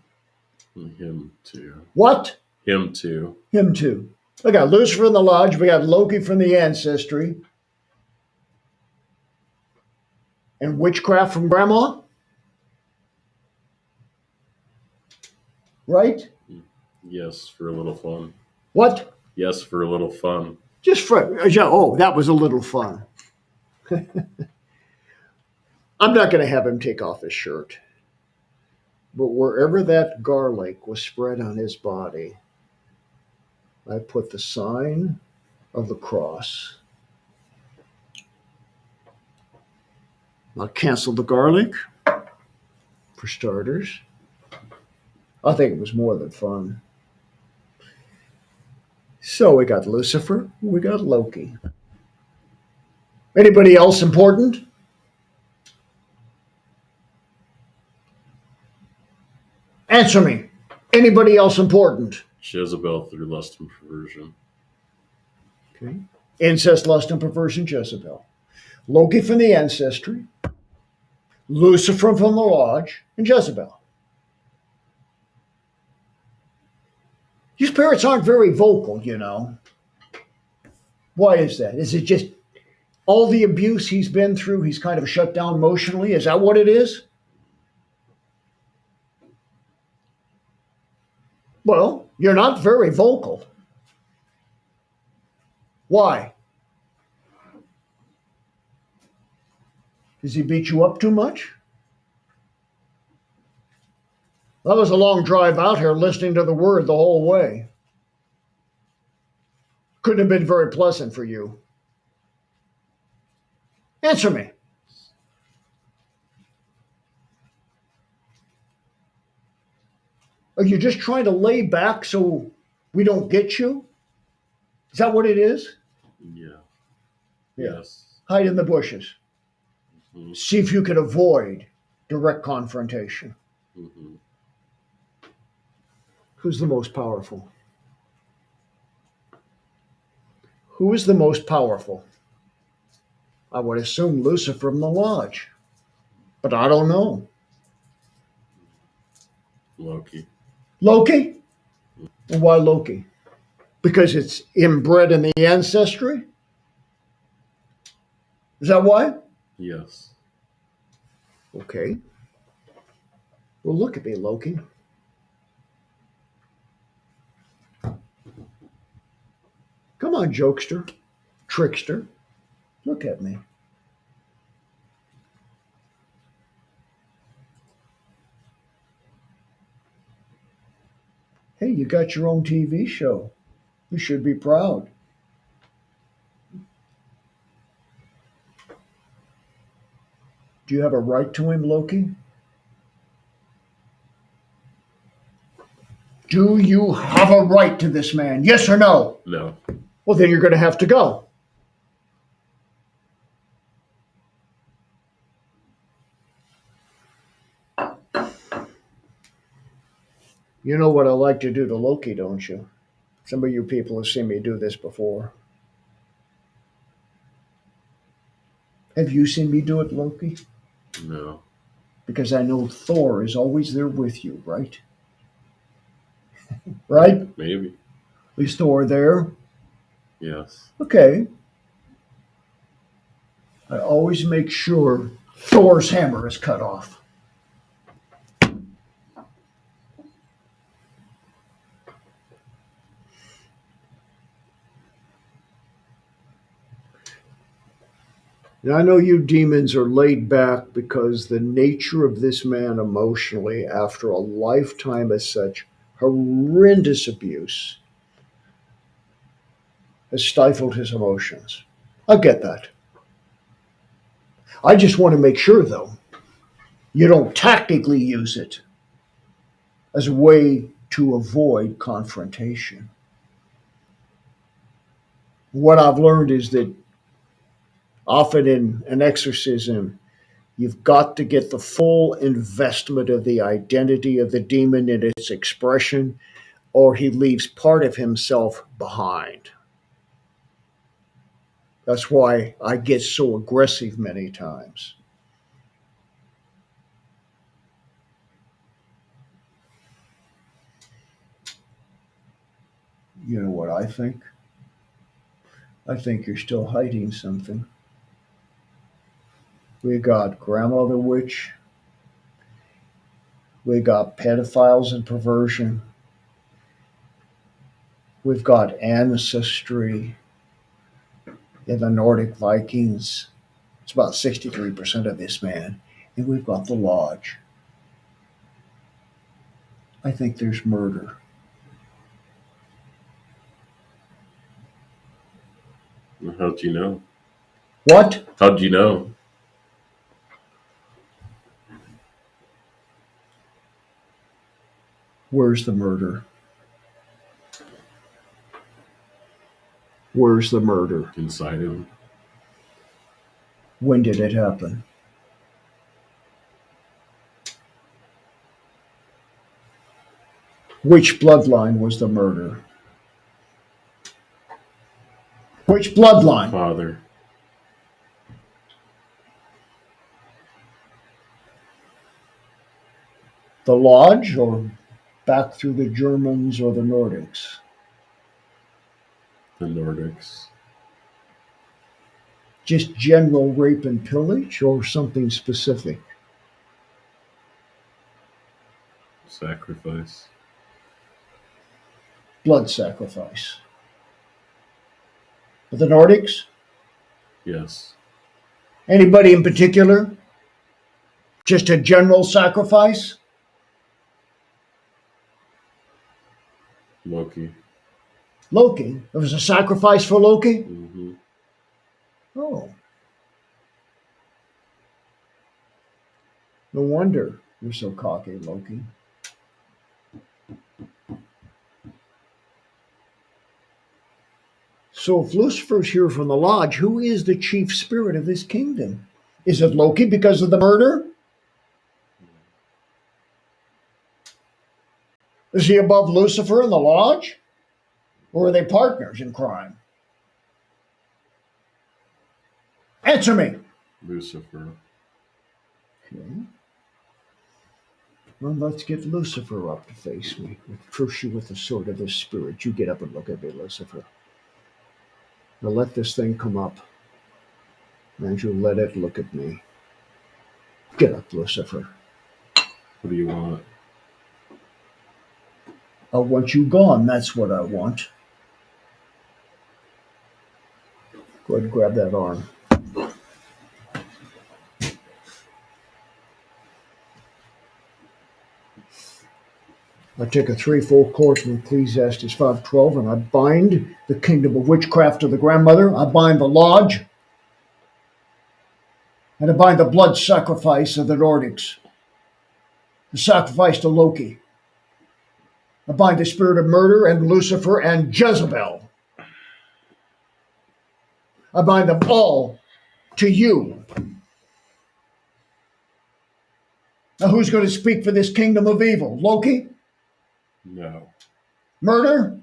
Him too. What? Him too. Him too. We got Lucifer in the lodge. We got Loki from the ancestry. And witchcraft from grandma? Right? Yes, for a little fun. What? Yes, for a little fun. Just for, oh, that was a little fun. I'm not going to have him take off his shirt. But wherever that garlic was spread on his body, I put the sign of the cross. I'll cancel the garlic, for starters. I think it was more than fun. So we got Lucifer, we got Loki. Anybody else important? Answer me. Anybody else important? Jezebel through lust and perversion. Okay. Incest, lust, and perversion, Jezebel. Loki from the ancestry. Lucifer from the lodge, and Jezebel. These spirits aren't very vocal, you know. Why is that? Is it just all the abuse he's been through, he's kind of shut down emotionally? Is that what it is? Well, you're not very vocal. Why? Does he beat you up too much? That was a long drive out here listening to the word the whole way. Couldn't have been very pleasant for you. Answer me. Are you just trying to lay back so we don't get you? Is that what it is? Yeah. Yeah. Yes. Hide in the bushes. Mhm. See if you could avoid direct confrontation. Mhm. Who's the most powerful? Who is the most powerful? I would assume Lucifer from the lodge, but I don't know. Loki. Loki? And why Loki? Because it's inbred in the ancestry? Is that why? Yes. Okay. Well, look at me, Loki. Come on, jokester, trickster. Look at me. Hey, you got your own TV show. You should be proud. Do you have a right to him, Loki? Do you have a right to this man? Yes or no? No. Well, then you're going to have to go. You know what I like to do to Loki, don't you? Some of you people have seen me do this before. Have you seen me do it, Loki? No. Because I know Thor is always there with you, right? Right? Maybe. Is Thor there? Yes. Okay. I always make sure Thor's hammer is cut off. And I know you demons are laid back because the nature of this man emotionally, after a lifetime of such horrendous abuse, has stifled his emotions. I get that. I just want to make sure, though, you don't tactically use it as a way to avoid confrontation. What I've learned is that often in an exorcism, you've got to get the full investment of the identity of the demon in its expression, or he leaves part of himself behind. That's why I get so aggressive many times. You know what I think? I think you're still hiding something. We got grandmother witch. We got pedophiles and perversion. We've got ancestry in the Nordic Vikings. It's about 63% of this man. And we've got the lodge. I think there's murder. How'd you know? What? How'd you know? Where's the murder? Where's the murder? Inside him. When did it happen? Which bloodline was the murder? Which bloodline? Father. The Lodge or back through the Germans or the Nordics? The Nordics. Just general rape and pillage or something specific? Sacrifice. Blood sacrifice. The Nordics? Yes. Anybody in particular? Just a general sacrifice? Loki. Loki. There was a sacrifice for Loki? Mm-hmm. Oh. No wonder you're so cocky, Loki. So if Lucifer's here from the Lodge, who is the chief spirit of this kingdom? Is it Loki because of the murder? Is he above Lucifer in the Lodge? Or are they partners in crime? Answer me. Lucifer. Okay. Well, let's get Lucifer up to face me. Curse you with the sword of the spirit. You get up and look at me, Lucifer. Now let this thing come up. And you let it look at me. Get up, Lucifer. What do you want? I want you gone. That's what I want. Go ahead and grab that arm. I take a threefold course from Ecclesiastes 5:12, and I bind the kingdom of witchcraft to the grandmother. I bind the Lodge. And I bind the blood sacrifice of the Nordics. The sacrifice to Loki. I bind the spirit of murder and Lucifer and Jezebel. I bind them all to you. Now who's going to speak for this kingdom of evil? Loki? No. Murder?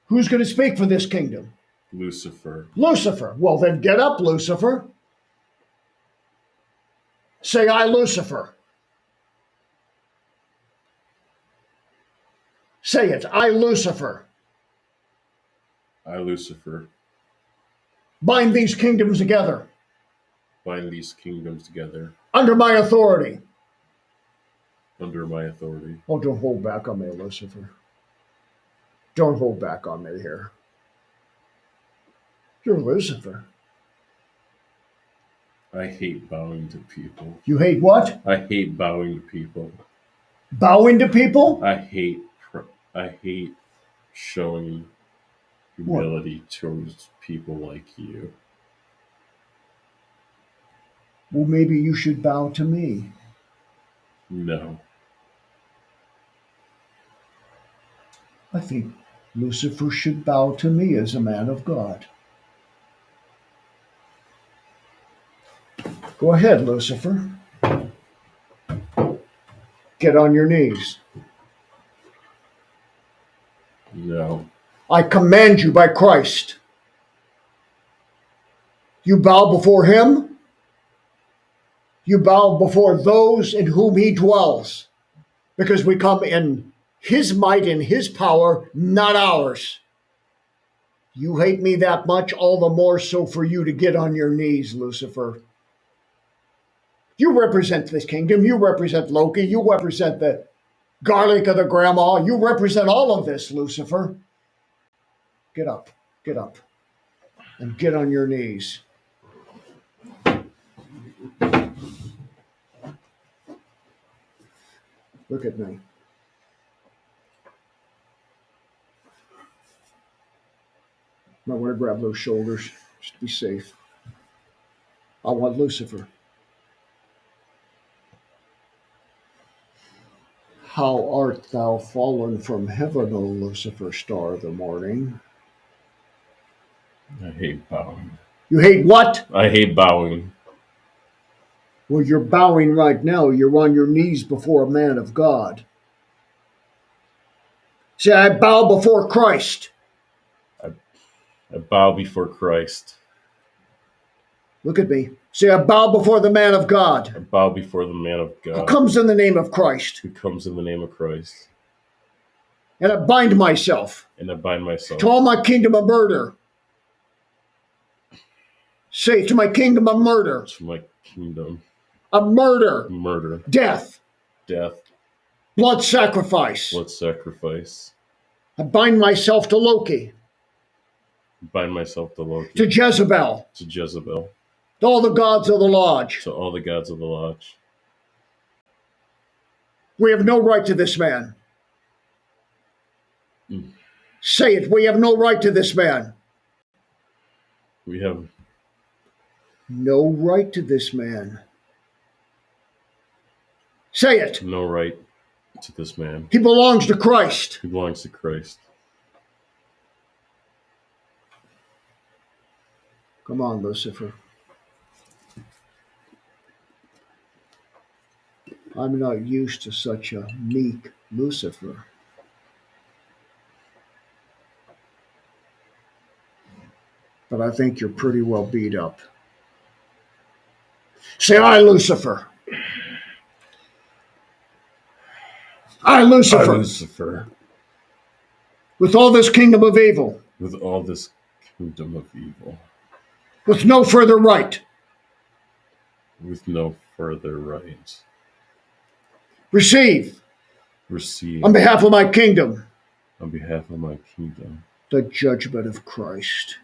Who's going to speak for this kingdom? Lucifer. Lucifer. Well, then get up, Lucifer. Say, I, Lucifer. Say it, I, Lucifer. I, Lucifer. Bind these kingdoms together Bind these kingdoms together under my authority. under my authority. Oh, don't hold back on me, Lucifer. Don't hold back on me here. You're Lucifer. I hate bowing to people. You hate what? I hate bowing to people. Bowing to people? I hate showing humility towards people like you. Well, maybe you should bow to me. No. I think Lucifer should bow to me as a man of God. Go ahead, Lucifer. Get on your knees. No. I command you by Christ. You bow before him. You bow before those in whom he dwells. Because we come in his might and his power, not ours. You hate me that much, all the more so for you to get on your knees, Lucifer. You represent this kingdom. You represent Loki. You represent the garlic of the grandma. You represent all of this, Lucifer. Get up, and get on your knees. Look at me. Might want to grab those shoulders just to be safe. I want Lucifer. How art thou fallen from heaven, O Lucifer, star of the morning? I hate bowing. You hate what? I hate bowing. Well, you're bowing right now. You're on your knees before a man of God. Say, I bow before Christ. I bow before Christ. Look at me. Say, I bow before the man of I God bow before the man of who God comes in the name of Christ. who comes in the name of Christ. And I bind myself And I bind myself to all my kingdom of murder. Say, to my kingdom of murder. to my kingdom. Of murder. Murder, Death. death, Blood sacrifice. blood sacrifice. I bind myself to Loki. Bind myself to Loki, To Jezebel. to Jezebel, To all the gods of the lodge. to all the gods of the lodge. We have no right to this man. Say it. We have no right to this man. We have No right to this man. Say it. no right to this man. He belongs to Christ. He belongs to Christ. Come on, Lucifer. I'm not used to such a meek Lucifer. But I think you're pretty well beat up. Say, I, Lucifer. I, Lucifer. I, Lucifer, With all this kingdom of evil. with all this kingdom of evil, With no further right. with no further right, Receive. receive On behalf of my kingdom. on behalf of my kingdom The judgment of Christ.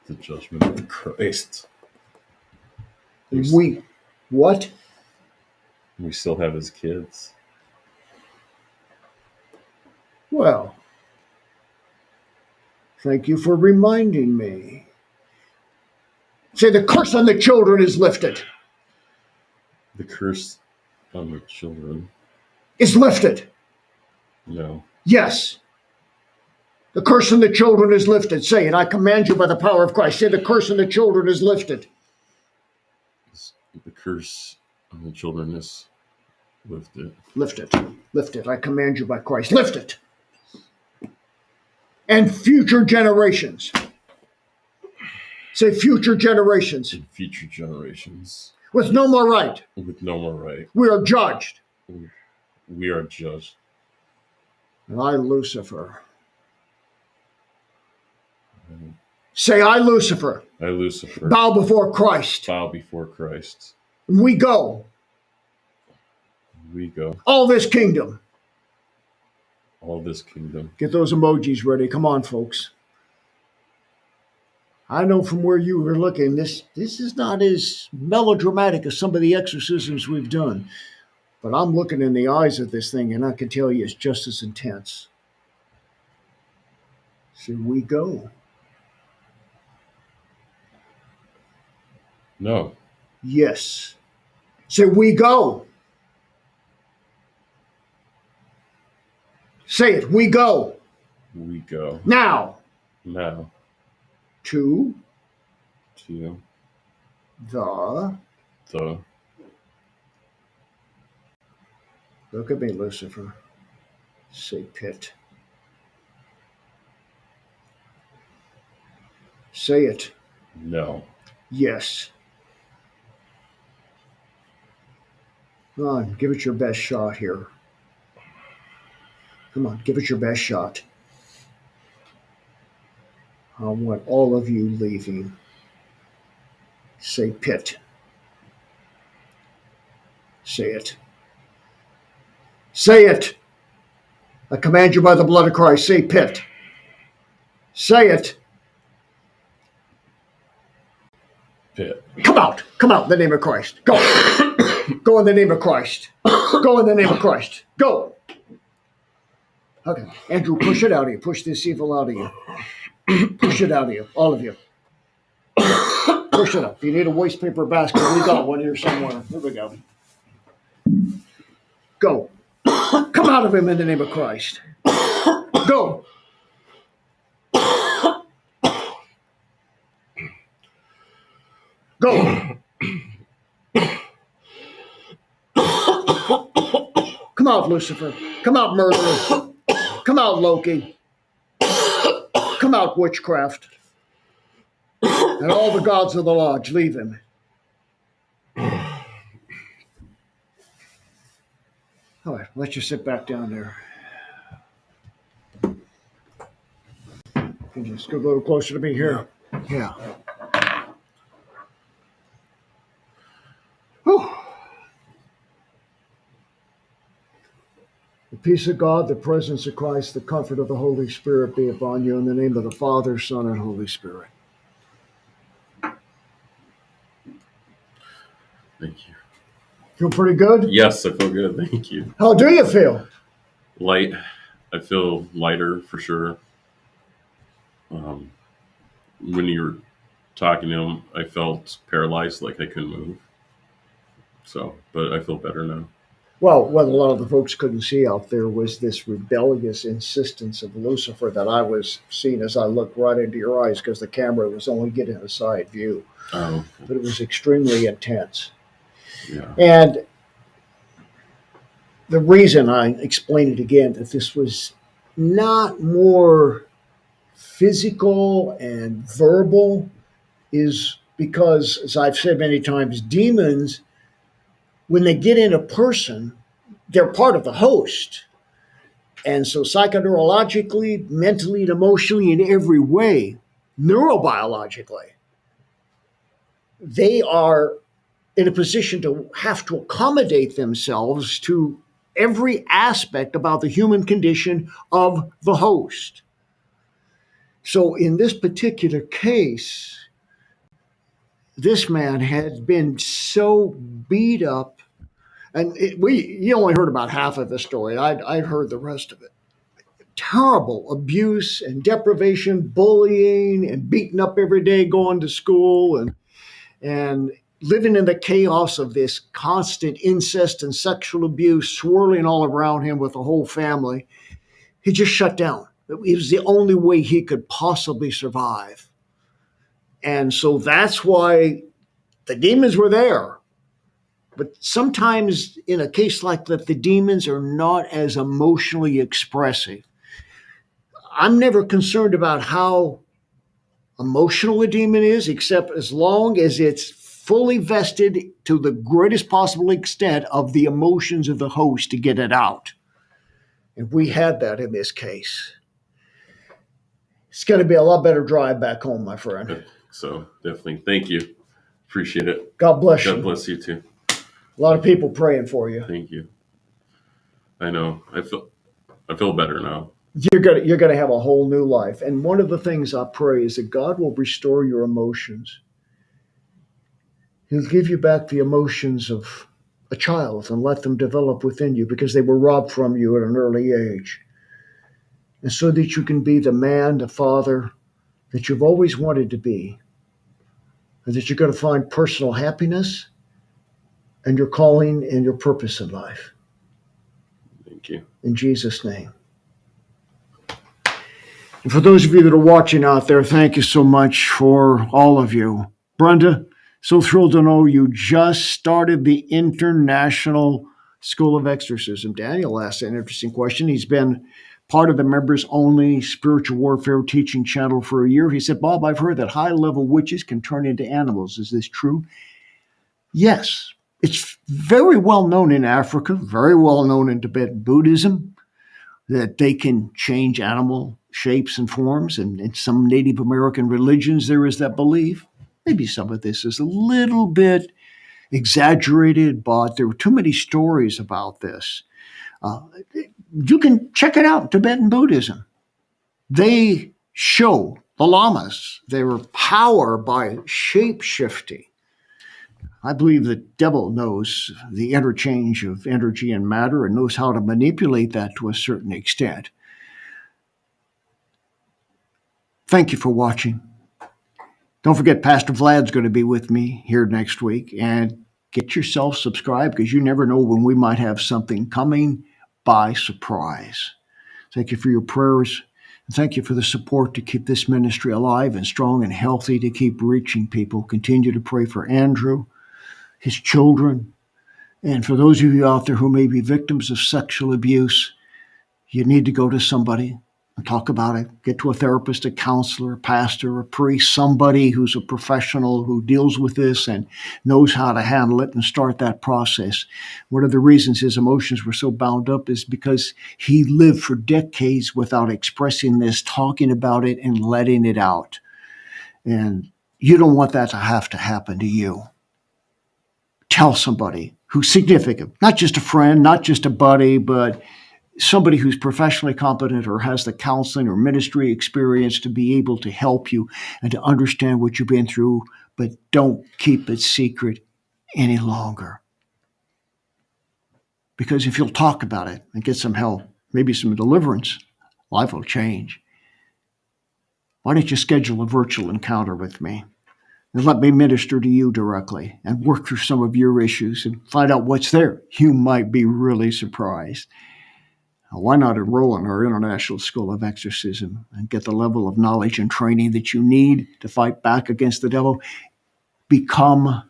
the judgment of Christ. We. What? We still have his kids. Well, thank you for reminding me. Say, the curse on the children is lifted. The curse on the children. Is lifted. No. Yes. The curse on the children is lifted. Say it. I command you by the power of Christ. Say, the curse on the children is lifted. The curse on the children is lifted. Lift it. Lift it. I command you by Christ. Lift it. And future generations. Say, future generations. In future generations, With no more right. with no more right, We are judged. we are judged. And I, Lucifer. Say, I, Lucifer. I, Lucifer, Bow before Christ. bow before Christ. And we go. We go. All this kingdom. All this kingdom. Get those emojis ready. Come on, folks. I know from where you were looking, this is not as melodramatic as some of the exorcisms we've done. But I'm looking in the eyes of this thing, and I can tell you it's just as intense. So we go. No. Yes. So we go. Say it. We go. We go. Now Now to to the. the Look at me, Lucifer. Say pit. Say it. no. Yes. Come on, give it your best shot here. Come on, give it your best shot. I want all of you leaving. Say pit. Say it. Say it. I command you by the blood of Christ. Say pit. Say it. Pit. Come out. Come out in the name of Christ. Go. Go in the name of Christ. Go in the name of Christ. Go. Okay. Andrew, push it out of you. Push this evil out of you. Push it out of you. All of you. Push it up. If you need a waste paper basket, we got one here somewhere. Here we go. Go. Come out of him in the name of Christ. Go. Go. Come out, Lucifer. Come out, murderer. Come out, Loki. Come out, witchcraft. And all the gods of the lodge, leave him. All right, let you sit back down there. Can you just go a little closer to me here? Yeah. Whew. The peace of God, the presence of Christ, the comfort of the Holy Spirit be upon you in the name of the Father, Son, and Holy Spirit. Thank you. Feel pretty good? Yes, I feel good. Thank you. How do you feel? Light. I feel lighter for sure. When you were talking to him, I felt paralyzed, like I couldn't move. So, but I feel better now. Well, what a lot of the folks couldn't see out there was this rebellious insistence of Lucifer that I was seeing as I looked right into your eyes because the camera was only getting a side view. Oh, But it was extremely intense. yeah. And the reason I explain it again, that this was not more physical and verbal, is because, as I've said many times, demons, when they get in a person, they're part of the host. And so psychoneurologically, mentally, and emotionally, in every way, neurobiologically, they are in a position to have to accommodate themselves to every aspect about the human condition of the host. So in this particular case, this man had been so beat up, and you only heard about half of the story. I'd heard the rest of it. Terrible abuse and deprivation, bullying, and beaten up every day going to school, and living in the chaos of this constant incest and sexual abuse swirling all around him with the whole family. He just shut down. It was the only way he could possibly survive. And so that's why the demons were there. But sometimes in a case like that, the demons are not as emotionally expressive. I'm never concerned about how emotional a demon is, except as long as it's fully vested to the greatest possible extent of the emotions of the host to get it out. And we had that in this case. It's going to be a lot better drive back home, my friend. So definitely, thank you. Appreciate it. God bless you. God bless you too. A lot of people praying for you. Thank you. I know. I feel better now. You're gonna have a whole new life. And one of the things I pray is that God will restore your emotions. He'll give you back the emotions of a child and let them develop within you because they were robbed from you at an early age. And so that you can be the man, the father that you've always wanted to be. And that you're going to find personal happiness and your calling and your purpose in life. Thank you. In Jesus' name. And for those of you that are watching out there, thank you so much for all of you. Brenda, so thrilled to know you just started the International School of Exorcism. Daniel asked an interesting question. He's been part of the members-only spiritual warfare teaching channel for a year. He said, Bob, I've heard that high-level witches can turn into animals. Is this true? Yes. It's very well known in Africa, very well known in Tibetan Buddhism, that they can change animal shapes and forms. And in some Native American religions, there is that belief. Maybe some of this is a little bit exaggerated, but there were too many stories about this. You can check it out, Tibetan Buddhism. They show the lamas their power by shape-shifting. I believe the devil knows the interchange of energy and matter and knows how to manipulate that to a certain extent. Thank you for watching. Don't forget, Pastor Vlad's going to be with me here next week. And get yourself subscribed, because you never know when we might have something coming by surprise. Thank you for your prayers. And thank you for the support to keep this ministry alive and strong and healthy, to keep reaching people. Continue to pray for Andrew, his children, and for those of you out there who may be victims of sexual abuse. You need to go to somebody and talk about it. Get to a therapist, a counselor, a pastor, a priest, somebody who's a professional who deals with this and knows how to handle it, and start that process. One of the reasons his emotions were so bound up is because he lived for decades without expressing this, talking about it, and letting it out. And you don't want that to happen to you. Tell somebody who's significant, not just a friend, not just a buddy, but somebody who's professionally competent or has the counseling or ministry experience to be able to help you and to understand what you've been through, but don't keep it secret any longer. Because if you'll talk about it and get some help, maybe some deliverance, life will change. Why don't you schedule a virtual encounter with me and let me minister to you directly and work through some of your issues and find out what's there? You might be really surprised. Why not enroll in our International School of Exorcism and get the level of knowledge and training that you need to fight back against the devil? Become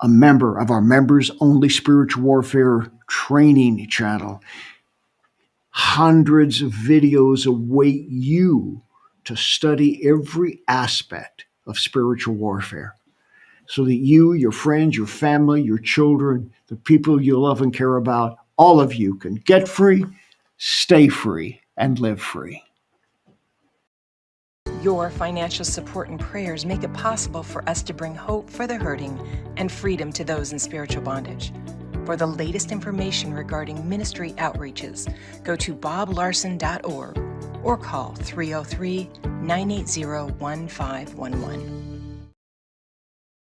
a member of our members-only spiritual warfare training channel. Hundreds of videos await you to study every aspect of spiritual warfare, so that you, your friends, your family, your children, the people you love and care about, all of you can get free, stay free, and live free. Your financial support and prayers make it possible for us to bring hope for the hurting and freedom to those in spiritual bondage. For the latest information regarding ministry outreaches, go to boblarson.org or call 303-980-1511.